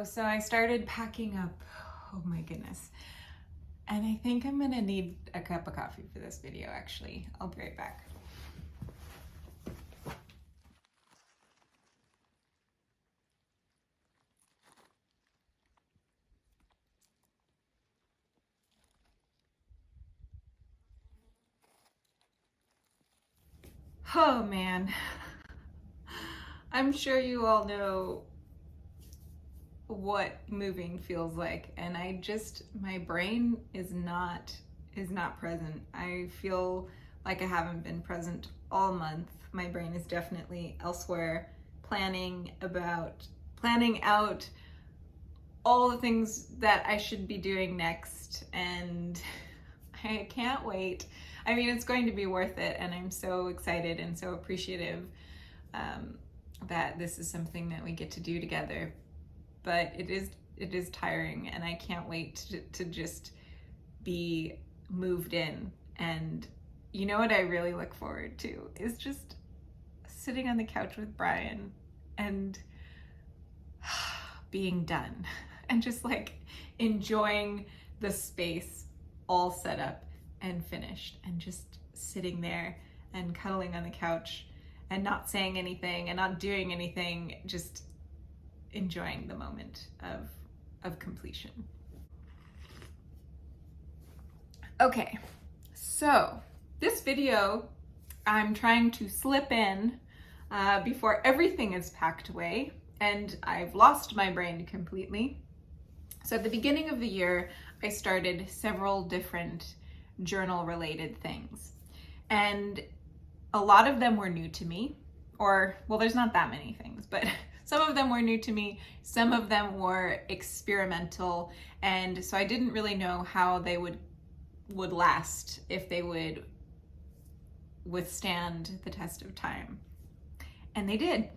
So I started packing up. Oh my goodness. And I think I'm gonna need a cup of coffee for this video, actually. I'll be right back. Oh man. I'm sure you all know what moving feels like, and my brain is not present. I feel like I haven't been present all month. My brain is definitely elsewhere, planning out all the things that I should be doing next, and I can't wait. I mean, it's going to be worth it, and I'm so excited and so appreciative that this is something that we get to do together. But it is tiring, and I can't wait to just be moved in. And you know what I really look forward to is just sitting on the couch with Brian and being done and just like enjoying the space all set up and finished, and just sitting there and cuddling on the couch and not saying anything and not doing anything, just enjoying the moment of completion. Okay, so this video I'm trying to slip in before everything is packed away and I've lost my brain completely. So at the beginning of the year, I started several different journal related things, and a lot of them were new to me, or well, there's not that many things, but some of them were new to me, some of them were experimental, and so I didn't really know how they would last, if they would withstand the test of time. And they did,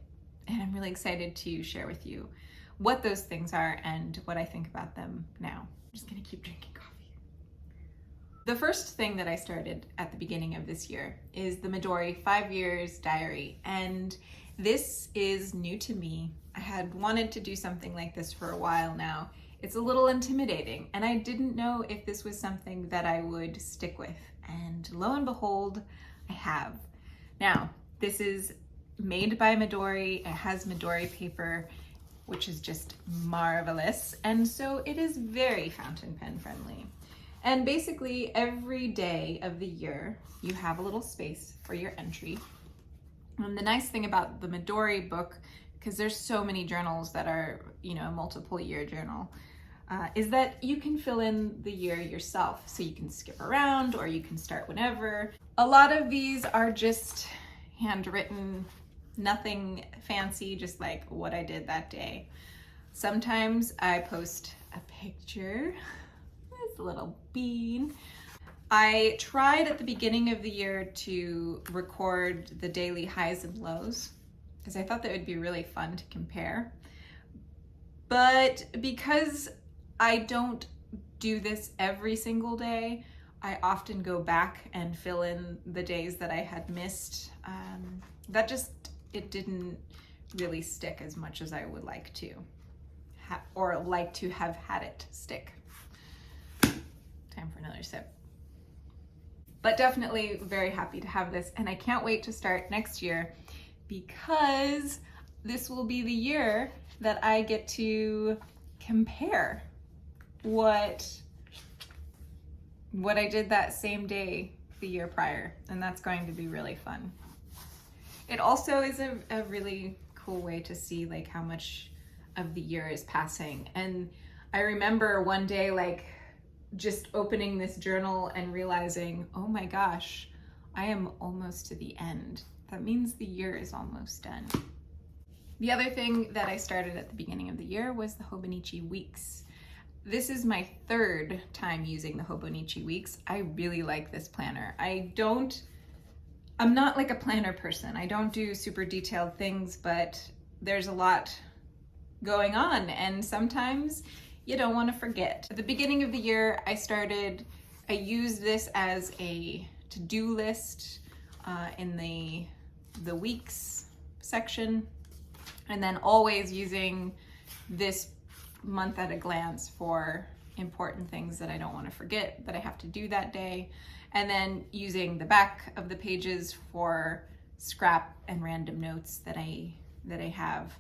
and I'm really excited to share with you what those things are and what I think about them now. I'm just gonna keep drinking coffee. The first thing that I started at the beginning of this year is the Midori 5 Years Diary, and this is new to me. I had wanted to do something like this for a while now. It's a little intimidating, and I didn't know if this was something that I would stick with, and lo and behold, I have. Now, this is made by Midori. It has Midori paper, which is just marvelous, and so it is very fountain pen friendly. And basically every day of the year, you have a little space for your entry. And the nice thing about the Midori book, because there's so many journals that are, you know, a multiple year journal, is that you can fill in the year yourself. So you can skip around or you can start whenever. A lot of these are just handwritten, nothing fancy, just like what I did that day. Sometimes I post a picture. This little bean. I tried at the beginning of the year to record the daily highs and lows because I thought that would be really fun to compare. But because I don't do this every single day, I often go back and fill in the days that I had missed. It didn't really stick as much as I would like to, or like to have had it stick. Time for another sip. But definitely very happy to have this, and I can't wait to start next year because this will be the year that I get to compare what I did that same day the year prior, and that's going to be really fun. It also is a really cool way to see like how much of the year is passing. And I remember one day like just opening this journal and realizing, oh my gosh, I am almost to the end. That means the year is almost done. The other thing that I started at the beginning of the year was the Hobonichi Weeks. This is my third time using the Hobonichi Weeks. I really like this planner. I'm not like a planner person. I don't do super detailed things, but there's a lot going on, and sometimes you don't want to forget. At the beginning of the year, I used this as a to-do list in the weeks section, and then always using this month at a glance for important things that I don't want to forget that I have to do that day, and then using the back of the pages for scrap and random notes that I have.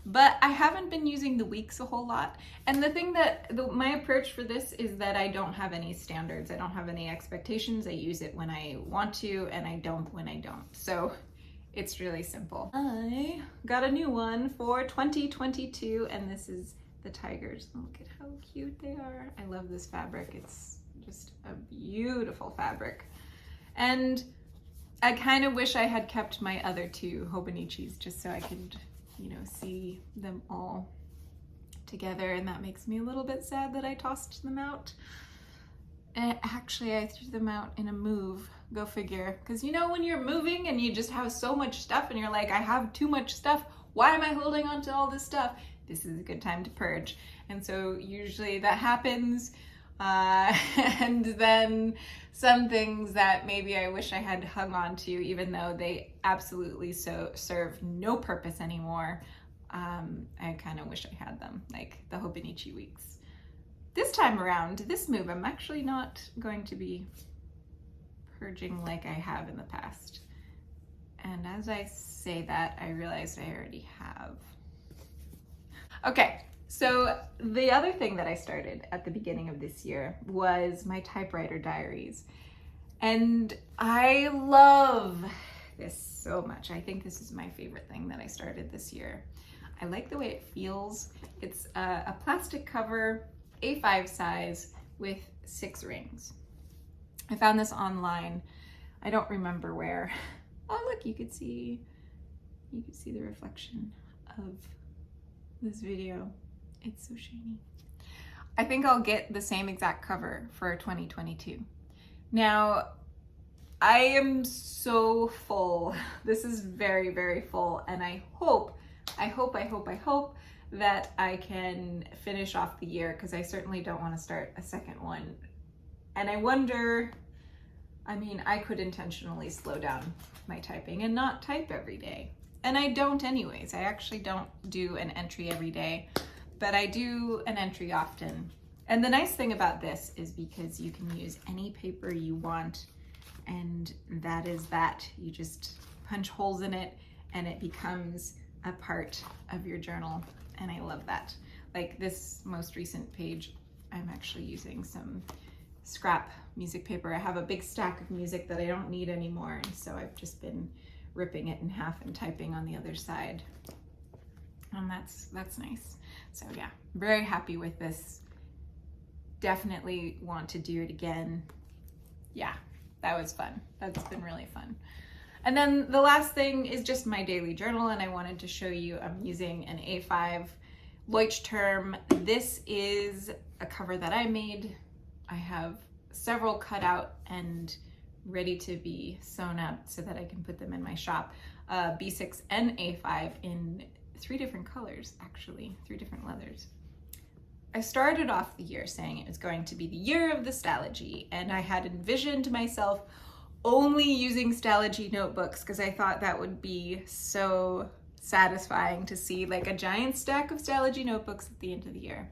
But I haven't been using the weeks a whole lot. And the thing that, my approach for this is that I don't have any standards. I don't have any expectations. I use it when I want to, and I don't when I don't. So it's really simple. I got a new one for 2022, and this is the tigers. Look at how cute they are. I love this fabric. It's just a beautiful fabric. And I kind of wish I had kept my other two Hobonichis just so I could, you know, see them all together, and that makes me a little bit sad that I tossed them out. And actually, I threw them out in a move. Go figure. Because you know when you're moving and you just have so much stuff and you're like, I have too much stuff. Why am I holding on to all this stuff? This is a good time to purge. And so usually that happens. And then some things that maybe I wish I had hung on to, even though they absolutely serve no purpose anymore. I kind of wish I had them, like the Hobonichi Weeks. This time around, this move, I'm actually not going to be purging like I have in the past. And as I say that, I realized I already have. Okay. So the other thing that I started at the beginning of this year was my typewriter diaries. And I love this so much. I think this is my favorite thing that I started this year. I like the way it feels. It's a plastic cover, A5 size with 6 rings. I found this online. I don't remember where. Oh, look, you could see the reflection of this video. It's so shiny. I think I'll get the same exact cover for 2022. Now, I am so full. This is very, very full, and I hope that I can finish off the year, because I certainly don't want to start a second one. And I wonder, I mean, I could intentionally slow down my typing and not type every day. And I don't anyways. I actually don't do an entry every day, but I do an entry often. And the nice thing about this is because you can use any paper you want, and that is that. You just punch holes in it and it becomes a part of your journal, and I love that. Like this most recent page, I'm actually using some scrap music paper. I have a big stack of music that I don't need anymore, and so I've just been ripping it in half and typing on the other side. And that's nice. So yeah, very happy with this. Definitely want to do it again. Yeah, that was fun. That's been really fun. And then the last thing is just my daily journal, and I wanted to show you I'm using an A5 Leuchtturm. This is a cover that I made. I have several cut out and ready to be sewn up so that I can put them in my shop. B6 and A5 in 3 different colors, actually, 3 different leathers. I started off the year saying it was going to be the year of the Stalogy, and I had envisioned myself only using Stalogy notebooks because I thought that would be so satisfying to see like a giant stack of Stalogy notebooks at the end of the year.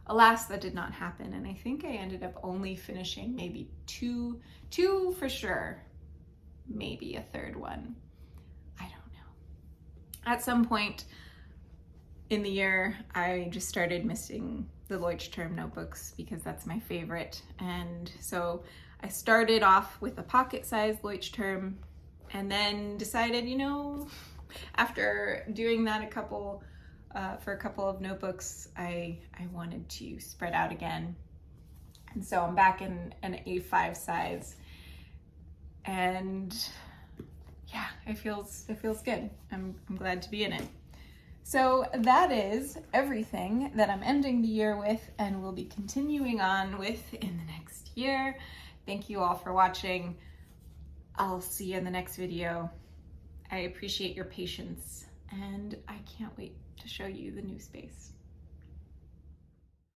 Alas, that did not happen, and I think I ended up only finishing maybe two for sure, maybe a third one. I don't know. At some point in the year, I just started missing the Leuchtturm notebooks because that's my favorite, and so I started off with a pocket-sized Leuchtturm, and then decided, you know, after doing that for a couple of notebooks, I wanted to spread out again. And so I'm back in an A5 size, and yeah, it feels good. I'm glad to be in it. So that is everything that I'm ending the year with and will be continuing on with in the next year. Thank you all for watching. I'll see you in the next video. I appreciate your patience, and I can't wait to show you the new space.